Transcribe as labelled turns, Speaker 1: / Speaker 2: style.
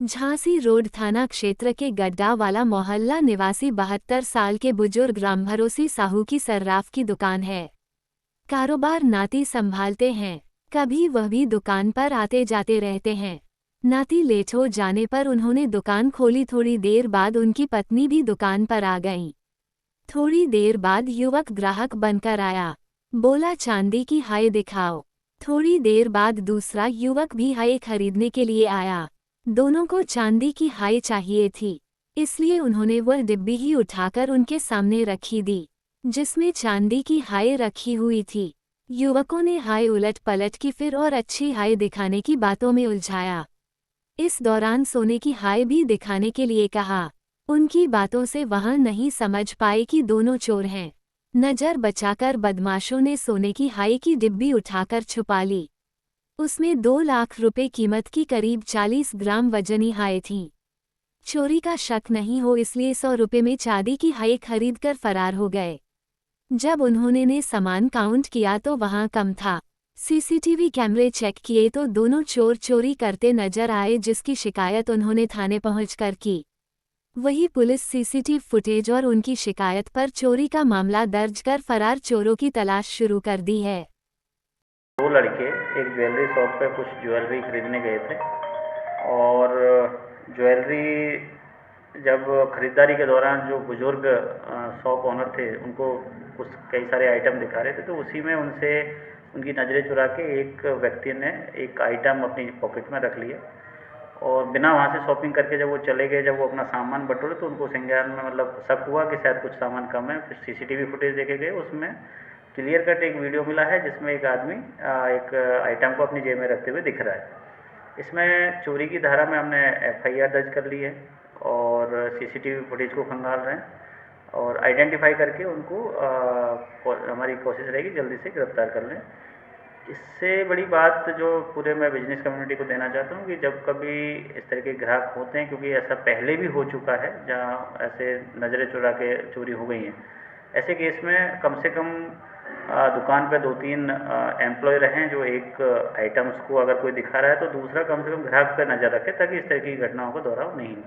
Speaker 1: Jhansi road थाना क्षेत्र के गड्ढा वाला मोहल्ला निवासी 72 साल के बुजुर्ग रामभरोसी साहू की सर्राफ की दुकान है। कारोबार नाती संभालते हैं। कभी वह भी दुकान पर आते जाते रहते हैं। नाती लेट हो जाने पर उन्होंने दुकान खोली। थोड़ी देर बाद उनकी पत्नी भी दुकान पर आ गईं। थोड़ी देर बाद युवक ग्राहक बनकर आया। बोला, चांदी की हाय दिखाओ। थोड़ी देर बाद दूसरा युवक भी हाय खरीदने के लिए आया। दोनों को चांदी की हाय चाहिए थी, इसलिए उन्होंने वह डिब्बी ही उठाकर उनके सामने रखी दी, जिसमें चांदी की हाय रखी हुई थी। युवकों ने हाय उलट पलट की फिर और अच्छी हाय दिखाने की बातों में उलझाया। इस दौरान सोने की हाय भी दिखाने के लिए कहा। उनकी बातों से वह नहीं समझ पाए कि दोनों चोर हैं। नजर बचाकर बदमाशों ने सोने की हाय की डिब्बी उठाकर छुपा ली। उसमें 2 लाख रुपए कीमत की करीब 40 ग्राम वजनी हाय थीं। चोरी का शक नहीं हो इसलिए 100 रुपए में चांदी की हाय खरीदकर फरार हो गए। जब उन्होंने ने सामान काउंट किया तो वहां कम था। सीसीटीवी कैमरे चेक किए तो दोनों चोर चोरी करते नजर आए, जिसकी शिकायत उन्होंने थाने पहुंचकर की। वही पुलिस सीसीटीवी फुटेज और उनकी शिकायत पर चोरी का मामला दर्ज कर फरार चोरों की तलाश शुरू कर दी है।
Speaker 2: 2 लड़के एक ज्वेलरी शॉप पे कुछ ज्वेलरी खरीदने गए थे और ज्वेलरी जब खरीदारी के दौरान जो बुजुर्ग शॉप ओनर थे उनको कुछ कई सारे आइटम दिखा रहे थे, तो उसी में उनसे उनकी नज़रें चुरा के एक व्यक्ति ने एक आइटम अपनी पॉकेट में रख लिया और बिना वहाँ से शॉपिंग करके जब वो चले गए, जब वो अपना सामान बटोरे तो उनको संज्ञान में मतलब शक हुआ कि शायद कुछ सामान कम है। फिर सीसीटीवी फुटेज देखे गए, उसमें क्लियर कट एक वीडियो मिला है जिसमें एक आदमी एक आइटम को अपनी जेब में रखते हुए दिख रहा है। इसमें चोरी की धारा में हमने एफआईआर दर्ज कर ली है और सीसीटीवी फुटेज को खंगाल रहे हैं और आइडेंटिफाई करके उनको हमारी कोशिश रहेगी जल्दी से गिरफ्तार कर लें। इससे बड़ी बात जो पूरे मैं बिजनेस कम्युनिटी को देना चाहता हूँ कि जब कभी इस तरह के ग्राहक होते हैं, क्योंकि ऐसा पहले भी हो चुका है जहाँ ऐसे नज़रें चुरा के चोरी हो गई हैं, ऐसे केस में कम से कम दुकान पे 2-3 एम्प्लॉय रहें जो एक आइटम्स को अगर कोई दिखा रहा है तो दूसरा कम से कम ग्राहक पे नज़र रखे ताकि इस तरह की घटनाओं का दोहराव नहीं हो।